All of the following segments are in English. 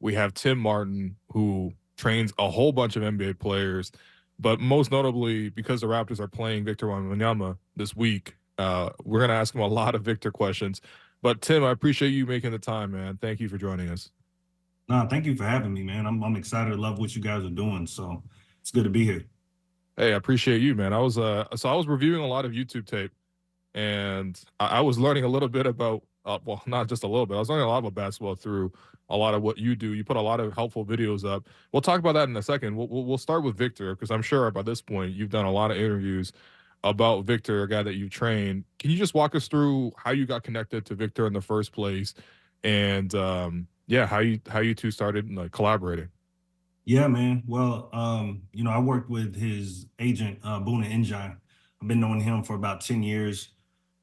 we have Tim Martin, who trains a whole bunch of NBA players, but most notably because the Raptors are playing Victor Wembanyama this week, we're going to ask him a lot of Victor questions. But Tim, I appreciate you making the time, man. Thank you for joining us. No, thank you for having me, man. I'm excited. Love what you guys are doing. So it's good to be here. Hey, I appreciate you, man. I was reviewing a lot of YouTube tape, and I was learning a little bit about well, not just a little bit. I was learning a lot about basketball through a lot of what you do. You put a lot of helpful videos up. We'll talk about that in a second. We'll start with Victor because I'm sure by this point you've done a lot of interviews about Victor, a guy that you trained. Can you just walk us through how you got connected to Victor in the first place, and yeah, how you two started like collaborating? Yeah, man. Well, I worked with his agent, Boona Njai. I've been knowing him for about 10 years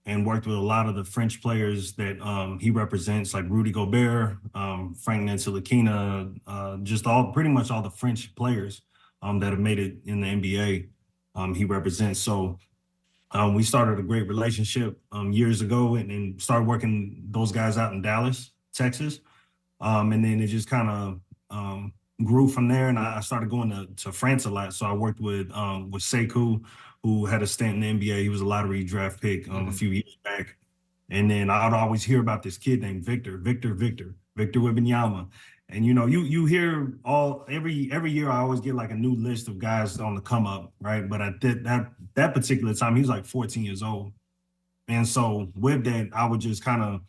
and worked with a lot of the French players that he represents, like Rudy Gobert, Frank Ntilikina, just pretty much all the French players that have made it in the NBA. He represents. So we started a great relationship years ago and started working those guys out in Dallas, Texas. And then it just kind of grew from there. And I started going to France a lot. So I worked with Sekou, who had a stint in the NBA. He was a lottery draft pick a few years back. And then I'd always hear about this kid named Victor Wembanyama. And you hear every year I always get like a new list of guys on the come up, right? But at that particular time, he was like 14 years old. And so with that, I would just kind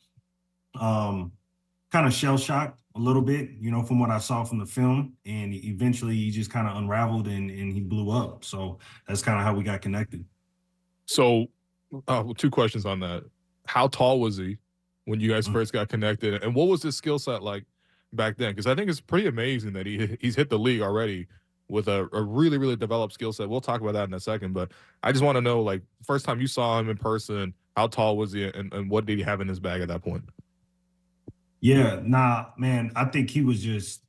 of shell shocked a little bit, from what I saw from the film. And eventually he just kind of unraveled and he blew up. So that's kind of how we got connected. So two questions on that. How tall was he when you guys first got connected? And what was his skill set like back then? Because I think it's pretty amazing that he's hit the league already with a really, really developed skill set. We'll talk about that in a second. But I just want to know, like, first time you saw him in person, how tall was he and what did he have in his bag at that point? Yeah, nah, man, I think he was just,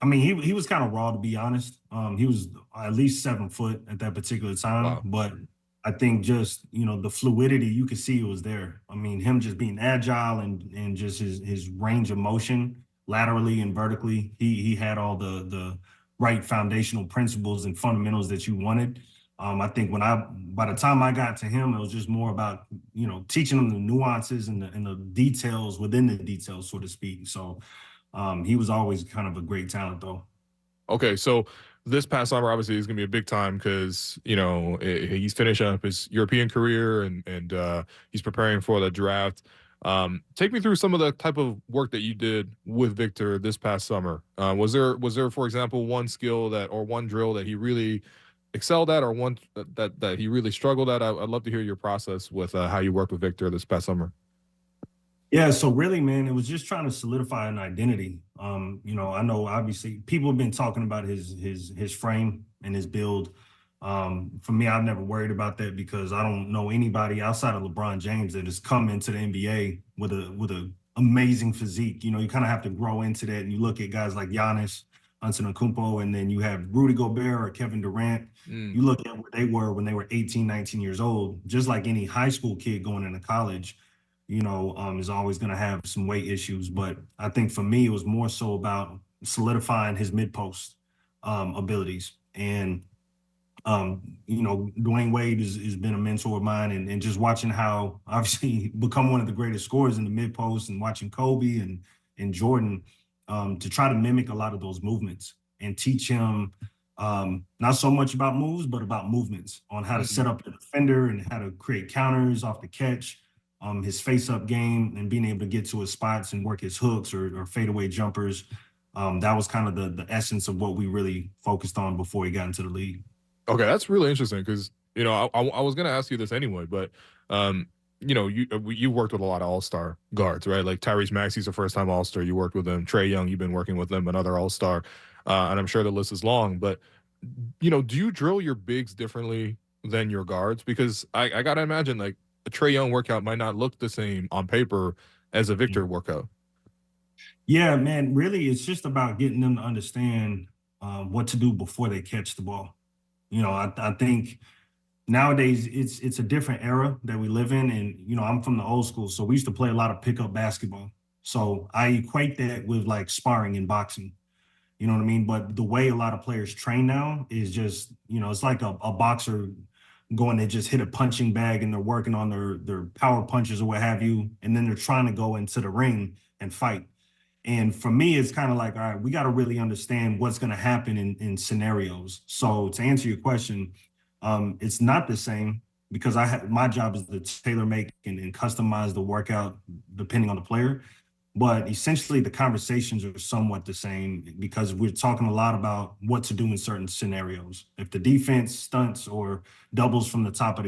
I mean, he was kind of raw, to be honest. He was at least 7 foot at that particular time, Wow. but I think just, the fluidity, you could see it was there. I mean, him just being agile and just his range of motion laterally and vertically, he had all the right foundational principles and fundamentals that you wanted. I think by the time I got to him, it was just more about, teaching him the nuances and the details within the details, so to speak. So he was always kind of a great talent, though. Okay, so this past summer obviously is going to be a big time because he's finishing up his European career and he's preparing for the draft. Take me through some of the type of work that you did with Victor this past summer. Was there, for example, one skill or one drill that he really excelled at, or one that he really struggled at? I'd love to hear your process with how you worked with Victor this past summer. Yeah, so really, man, it was just trying to solidify an identity. I know obviously people have been talking about his frame and his build. For me, I've never worried about that because I don't know anybody outside of LeBron James that has come into the NBA with a amazing physique. You kind of have to grow into that. And you look at guys like Giannis Antetokounmpo, and then you have Rudy Gobert or Kevin Durant. You look at what they were when they were 18, 19 years old, just like any high school kid going into college, is always going to have some weight issues. But I think for me, it was more so about solidifying his mid-post abilities. And, Dwayne Wade has been a mentor of mine, and just watching how obviously become one of the greatest scorers in the mid-post, and watching Kobe and Jordan to try to mimic a lot of those movements and teach him not so much about moves, but about movements on how to set up the defender and how to create counters off the catch. His face-up game and being able to get to his spots and work his hooks or fadeaway jumpers. That was kind of the essence of what we really focused on before he got into the league. Okay, that's really interesting because I was going to ask you this anyway, but you worked with a lot of all-star guards, right? Like Tyrese Maxiell's a first-time all-star. You worked with him. Trae Young, you've been working with him, another all-star, and I'm sure the list is long. But do you drill your bigs differently than your guards? Because I gotta imagine like a Trae Young workout might not look the same on paper as a Victor workout. Yeah, man, really, it's just about getting them to understand what to do before they catch the ball. I think nowadays it's a different era that we live in, and I'm from the old school, so we used to play a lot of pickup basketball. So I equate that with like sparring in boxing. You know what I mean? But the way a lot of players train now is just, it's like a boxer going to just hit a punching bag and they're working on their power punches or what have you. And then they're trying to go into the ring and fight. And for me, it's kind of like, all right, we got to really understand what's going to happen in scenarios. So to answer your question, it's not the same because my job is to tailor make and customize the workout depending on the player. But essentially, the conversations are somewhat the same because we're talking a lot about what to do in certain scenarios. If the defense stunts or doubles from the top of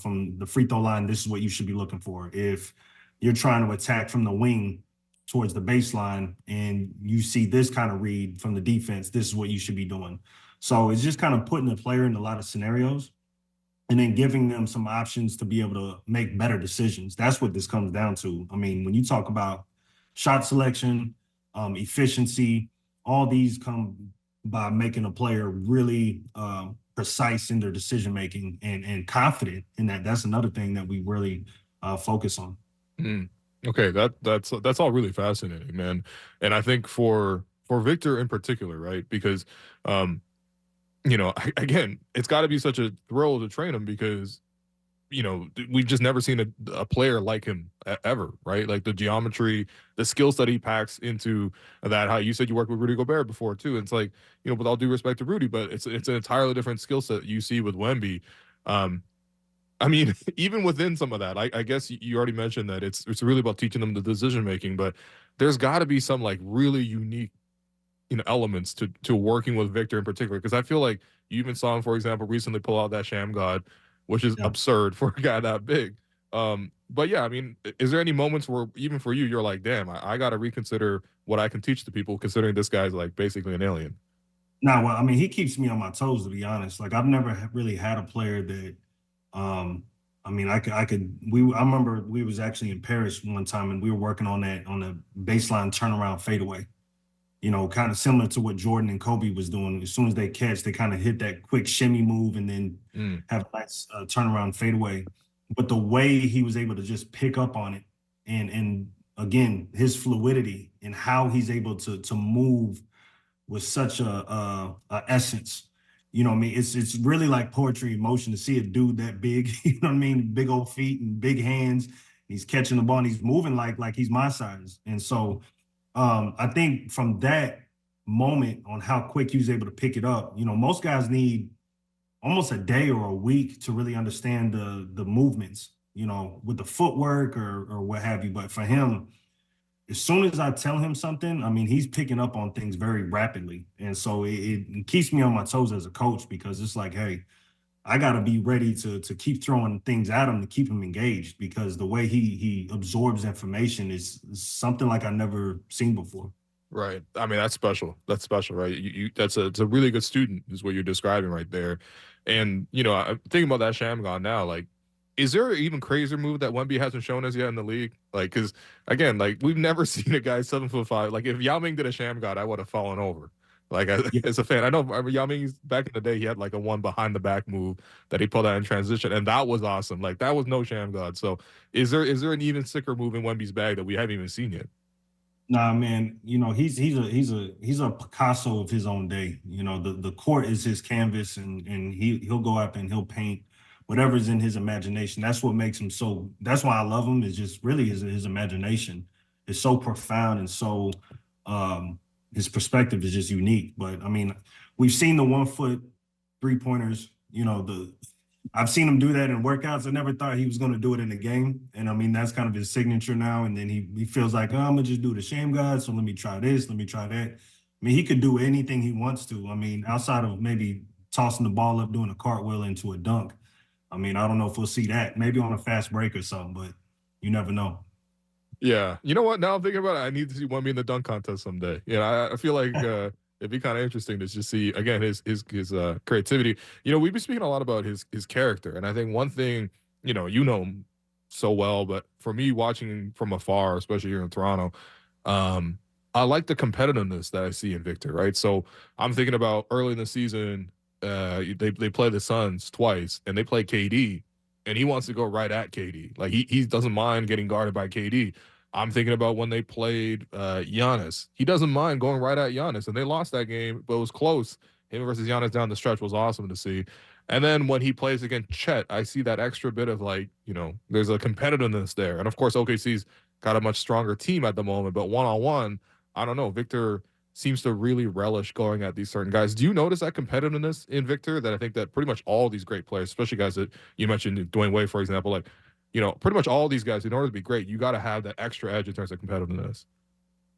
from the free throw line, this is what you should be looking for. If you're trying to attack from the wing towards the baseline and you see this kind of read from the defense, this is what you should be doing. So it's just kind of putting the player in a lot of scenarios and then giving them some options to be able to make better decisions. That's what this comes down to. I mean, when you talk about shot selection, efficiency, all these come by making a player really precise in their decision making and confident in that. That's another thing that we really focus on. Mm. Okay, that's all really fascinating, man. And I think for Victor in particular, right? Because again, it's got to be such a thrill to train him because we've just never seen a player like him ever, right? Like the geometry, the skills that he packs into that. How you said you worked with Rudy Gobert before too. And it's like, with all due respect to Rudy, but it's an entirely different skill set you see with Wemby. I mean, even within some of that, I guess you already mentioned that it's really about teaching them the decision making, but there's got to be some like really unique elements to working with Victor in particular, because I feel like you even saw him, for example, recently pull out that sham god, which is Yeah. absurd for a guy that big. But yeah, I mean, is there any moments where even for you, you're like, damn, I got to reconsider what I can teach the people, considering this guy's like basically an alien? Now, well, I mean, he keeps me on my toes, to be honest. Like I've never really had a player that, um, I mean, I remember we was actually in Paris one time and we were working on the baseline turnaround fadeaway. Kind of similar to what Jordan and Kobe was doing. As soon as they catch, they kind of hit that quick shimmy move and then Mm, have a nice turnaround fadeaway. But the way he was able to just pick up on it, and again, his fluidity and how he's able to move with such a essence. You know what I mean? It's really like poetry in motion to see a dude that big, you know what I mean? Big old feet and big hands. He's catching the ball and he's moving like he's my size. And so I think from that moment on how quick he was able to pick it up, most guys need almost a day or a week to really understand the movements, with the footwork or what have you. But for him, as soon as I tell him something, I mean, he's picking up on things very rapidly. And so it keeps me on my toes as a coach because it's like, hey, I got to be ready to keep throwing things at him to keep him engaged because the way he absorbs information is something like I never seen before. right. I mean, that's special. That's special, right? It's a really good student, is what you're describing right there. And I'm thinking about that Shamgon now. Like, is there an even crazier move that Wemby hasn't shown us yet in the league? Like, because again, like we've never seen a guy 7'5". Like, if Yao Ming did a Sham God, I would have fallen over. Like, Yeah. as a fan, I know Yao Ming's back in the day, he had like a one behind the back move that he pulled out in transition, and that was awesome. Like, that was no Sham God. So, is there an even sicker move in Wemby's bag that we haven't even seen yet? Nah, man, he's a Picasso of his own day. The court is his canvas and he'll go up and he'll paint whatever's in his imagination. That's what makes him that's why I love him, is just really his imagination is so profound and so his perspective is just unique. But I mean, we've seen the 1 foot 3 pointers, I've seen him do that in workouts. I never thought he was going to do it in the game. And I mean, that's kind of his signature now. And then he feels like, oh, I'm going to just do the shame god. So let me try this. Let me try that. I mean, he could do anything he wants to. I mean, outside of maybe tossing the ball up, doing a cartwheel into a dunk. I mean, I don't know if we'll see that. Maybe on a fast break or something, but you never know. Yeah. You know what? Now I'm thinking about it. I need to see Wemby in the dunk contest someday. I feel like it'd be kind of interesting to just see again his creativity. We've been speaking a lot about his character, and I think one thing you know him so well, but for me watching from afar, especially here in Toronto, um, I like the competitiveness that I see in Victor. Right, so I'm thinking about early in the season. They play the Suns twice, and they play KD, and he wants to go right at KD. Like he doesn't mind getting guarded by KD. I'm thinking about when they played Giannis. He doesn't mind going right at Giannis, and they lost that game, but it was close. Him versus Giannis down the stretch was awesome to see. And then when he plays against Chet, I see that extra bit of like, there's a competitiveness there. And of course, OKC's got a much stronger team at the moment, but one on one, I don't know. Victor seems to really relish going at these certain guys. Do you notice that competitiveness in Victor? That I think that pretty much all these great players, especially guys that you mentioned, Dwayne Wade, for example, like, pretty much all these guys, in order to be great, you got to have that extra edge in terms of competitiveness.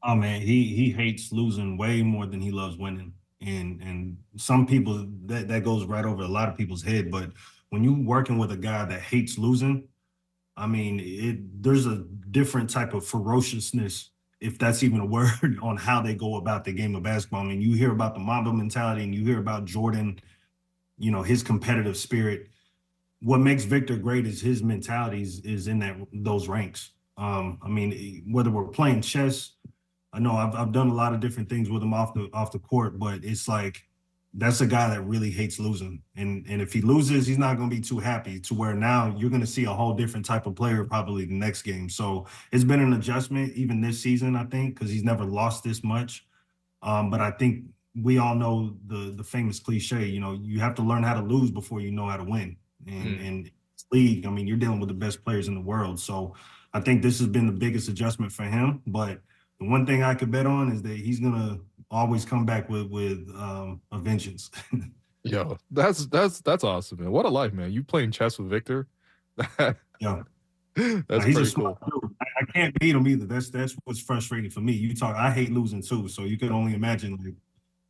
Oh man, he hates losing way more than he loves winning. And some people that goes right over a lot of people's head. But when you working with a guy that hates losing, I mean, there's a different type of ferociousness, if that's even a word, on how they go about the game of basketball. I mean, you hear about the Mamba mentality and you hear about Jordan, his competitive spirit. What makes Victor great is his mentalities is in those ranks. I mean, whether we're playing chess, I know I've done a lot of different things with him off the court, but it's like that's a guy that really hates losing. And if he loses, he's not going to be too happy, to where now you're going to see a whole different type of player probably the next game. So it's been an adjustment even this season, I think, because he's never lost this much. But I think we all know the famous cliche, you have to learn how to lose before you know how to win. And this league, I mean, you're dealing with the best players in the world. So I think this has been the biggest adjustment for him. But the one thing I could bet on is that he's gonna always come back with a vengeance. Yo, that's awesome, man. What a life, man. You playing chess with Victor? Yeah, That's he's a pretty smart cool. dude. I can't beat him either. That's what's frustrating for me. I hate losing too, so you can only imagine. Like,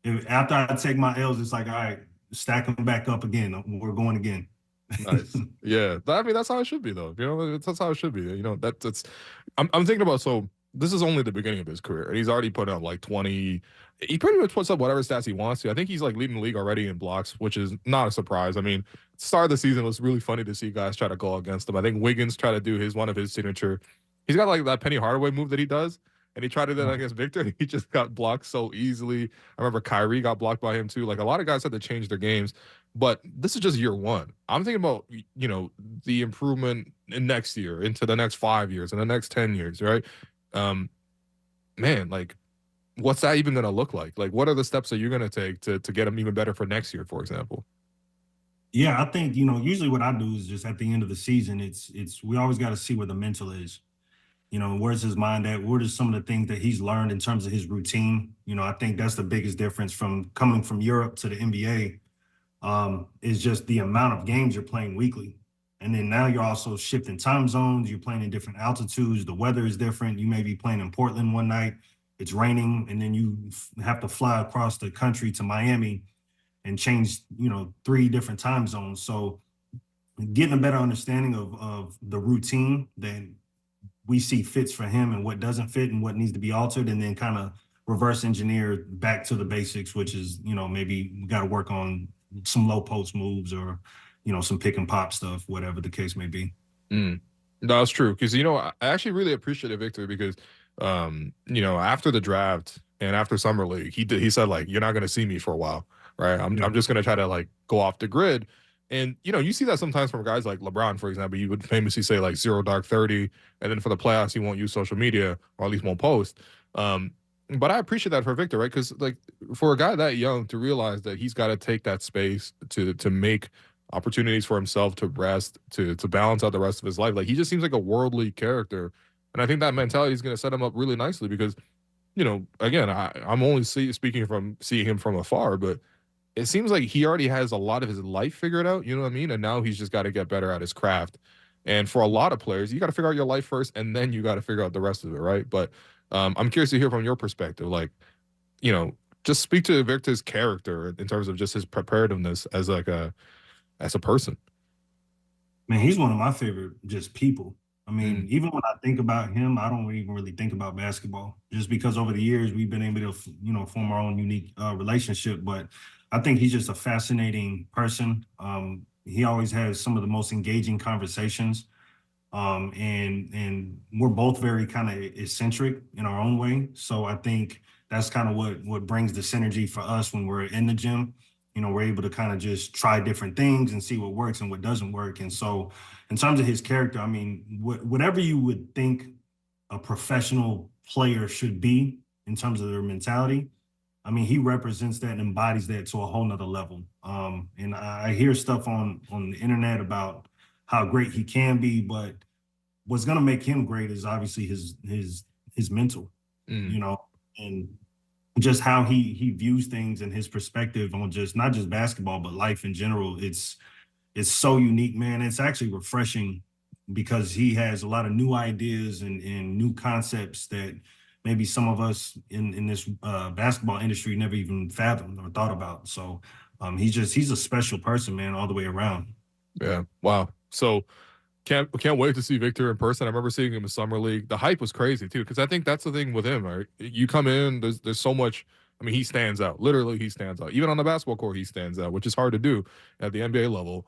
if after I take my L's, it's like, all right, stack them back up again. We're going again. Nice. Yeah. I mean, that's how it should be, though. That's how it should be. That's. I'm thinking about, so this is only the beginning of his career, and he's already put up like 20. He pretty much puts up whatever stats he wants to. I think he's like leading the league already in blocks, which is not a surprise. I mean, start of the season was really funny to see guys try to go against him. I think Wiggins tried to do one of his signature. He's got like that Penny Hardaway move that he does, and he tried to do that against Victor, and he just got blocked so easily. I remember Kyrie got blocked by him too. Like a lot of guys had to change their games, but this is just year one. I'm thinking about the improvement in next year, into the next 5 years, and the next 10 years, right? Um, man, like what's that even going to look like? Like, what are the steps that you're going to take to get him even better for next year, for example? Yeah, I think, usually what I do is just at the end of the season, it's we always got to see where the mental is. Where's his mind at? What are some of the things that he's learned in terms of his routine? I think that's the biggest difference from coming from Europe to the NBA, is just the amount of games you're playing weekly. And then now you're also shifting time zones. You're playing in different altitudes. The weather is different. You may be playing in Portland one night, it's raining, and then you have to fly across the country to Miami and change, 3 different time zones. So getting a better understanding of the routine that we see fits for him and what doesn't fit and what needs to be altered, and then kind of reverse engineer back to the basics, which is, maybe we got to work on some low post moves or, some pick and pop stuff, whatever the case may be. Mm. No, that's true. Because I actually really appreciated Victor because after the draft and after summer league, he said like, you're not gonna see me for a while, right? I'm Yeah. just gonna try to like go off the grid. And you see that sometimes from guys like LeBron, for example. You would famously say like zero dark 30, and then for the playoffs, he won't use social media or at least won't post. But I appreciate that for Victor, right? Because like for a guy that young to realize that he's got to take that space to make opportunities for himself to rest, to balance out the rest of his life. Like he just seems like a worldly character, and I think that mentality is going to set him up really nicely because again, I'm only speaking from seeing him from afar, but it seems like he already has a lot of his life figured out. You know what I mean? And now he's just got to get better at his craft. And for a lot of players, you got to figure out your life first, and then you got to figure out the rest of it, right? But I'm curious to hear from your perspective, like just speak to Victor's character in terms of just his preparativeness as a person. Man, he's one of my favorite just people. I Mm, mean, even when I think about him, I don't even really think about basketball, just because over the years we've been able to, form our own unique relationship. But I think he's just a fascinating person. He always has some of the most engaging conversations, and we're both very kind of eccentric in our own way. So I think that's kind of what brings the synergy for us when we're in the gym. We're able to kind of just try different things and see what works and what doesn't work. And so, in terms of his character, I mean, whatever you would think a professional player should be in terms of their mentality. I mean, he represents that and embodies that to a whole nother level. And I hear stuff on the internet about how great he can be, but what's gonna make him great is obviously his mental, Mm, you know, and just how he views things and his perspective on just not just basketball but life in general. It's so unique, man. It's actually refreshing because he has a lot of new ideas and new concepts that maybe some of us in this basketball industry never even fathomed or thought about. So he's a special person, man, all the way around. yeah. Wow. So can't wait to see Victor in person. I remember seeing him in summer league. The hype was crazy too, because I think that's the thing with him. Right, you come in, there's so much. I mean, he stands out. Literally, he stands out. Even on the basketball court, he stands out, which is hard to do at the NBA level.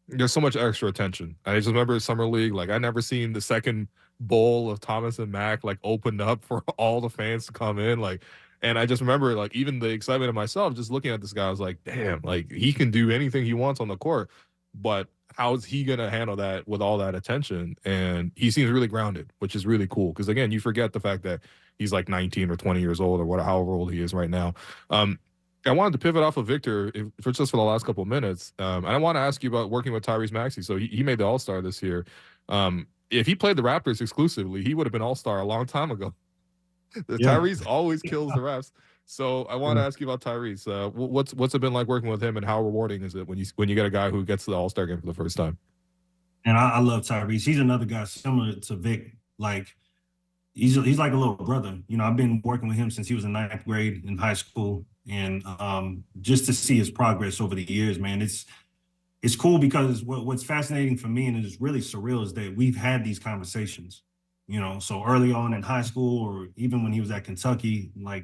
There's so much extra attention. I just remember summer league. Like I never seen the second bowl of Thomas and Mack like opened up for all the fans to come in. Like, and I just remember like even the excitement of myself just looking at this guy. I was like, damn, like he can do anything he wants on the court, but how's he gonna handle that with all that attention? And he seems really grounded, which is really cool. Because again, you forget the fact that he's like 19 or 20 years old or what, however old he is right now. Um, I wanted to pivot off of Victor for just for the last couple of minutes, and I want to ask you about working with Tyrese Maxey. So he made the All Star this year. If he played the Raptors exclusively, he would have been All Star a long time ago. The Yeah. Tyrese always kills the refs. So I want to ask you about Tyrese. What's it been like working with him, and how rewarding is it when you get a guy who gets to the All Star game for the first time? And I love Tyrese. He's another guy similar to Vic. Like he's like a little brother. You know, I've been working with him since he was in ninth grade in high school, and just to see his progress over the years, man, it's cool because what's fascinating for me and it's really surreal is that we've had these conversations. You know, so early on in high school, or even when he was at Kentucky, like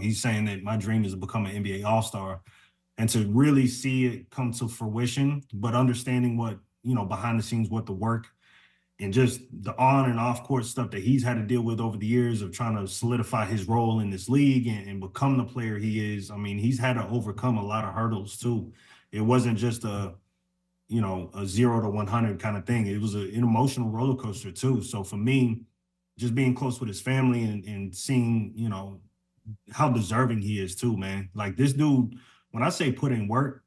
he's saying that my dream is to become an NBA All Star, and to really see it come to fruition, but understanding what behind the scenes, what the work and just the on and off court stuff that he's had to deal with over the years of trying to solidify his role in this league and become the player he is. I mean, he's had to overcome a lot of hurdles too. It wasn't just a 0 to 100 kind of thing. It was an emotional roller coaster too. So for me, just being close with his family and seeing, how deserving he is too, man. Like this dude, when I say put in work,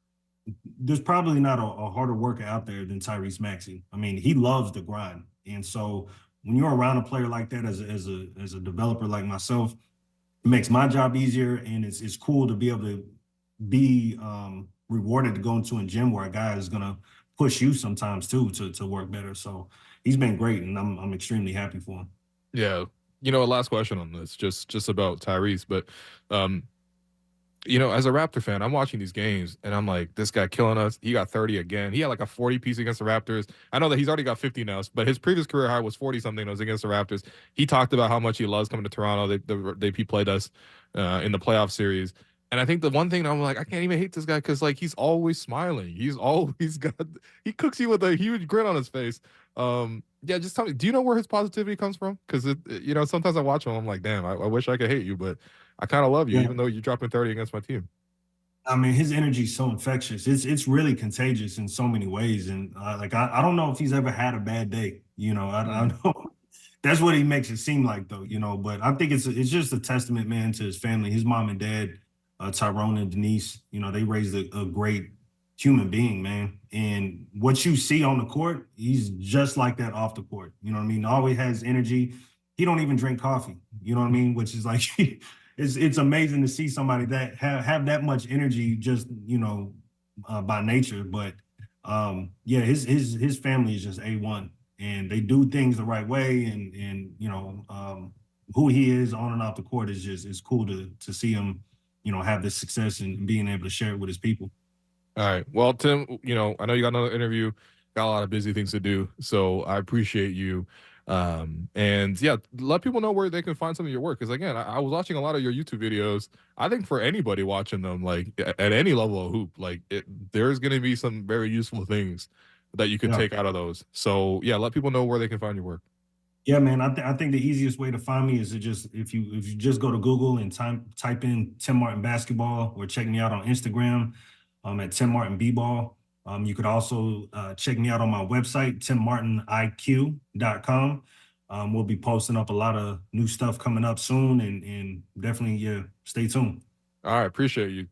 there's probably not a harder worker out there than Tyrese Maxey. I mean, he loves the grind. And so when you're around a player like that as a developer like myself, it makes my job easier. And it's cool to be able to be rewarded to go into a gym where a guy is gonna push you sometimes too to work better. So he's been great and I'm extremely happy for him. Yeah, a last question on this, just about Tyrese, but um, as a Raptor fan, I'm watching these games and I'm like, this guy killing us. He got 30 again. He had like a 40 piece against the Raptors. I know that he's already got 50 now, but his previous career high was 40 something. It was against the Raptors. He talked about how much he loves coming to Toronto. He played us in the playoff series. And I think the one thing I'm like, I can't even hate this guy because like he's always smiling. He's always he cooks you with a huge grin on his face. Yeah, just tell me, do you know where his positivity comes from? Because sometimes I watch him, I'm like, damn, I wish I could hate you, but I kind of love you, Yeah. even though you're dropping 30 against my team. I mean, his energy is so infectious. It's really contagious in so many ways. And like I don't know if he's ever had a bad day. I Mm. know that's what he makes it seem like though. But I think it's just a testament, man, to his family, his mom and dad, Tyrone and Denise. They raised a great human being, man. And what you see on the court, he's just like that off the court. You know what I mean? Always has energy. He don't even drink coffee. You know what I mean? Which is like it's amazing to see somebody that have that much energy just by nature. But yeah, his family is just A1, and they do things the right way, and who he is on and off the court is just it's cool to see him have this success and being able to share it with his people. All right. Well, Tim, I know you got another interview, got a lot of busy things to do. So I appreciate you. And yeah, let people know where they can find some of your work. Because again, I was watching a lot of your YouTube videos. I think for anybody watching them, like at any level of hoop, like there's going to be some very useful things that you could Yeah. take out of those. So yeah, let people know where they can find your work. Yeah, man. I think the easiest way to find me is to just if you just go to Google and type in Tim Martin basketball, or check me out on Instagram at Tim Martin B-ball. You could also check me out on my website, timmartiniq.com. We'll be posting up a lot of new stuff coming up soon, and definitely, yeah, stay tuned. All right, appreciate you.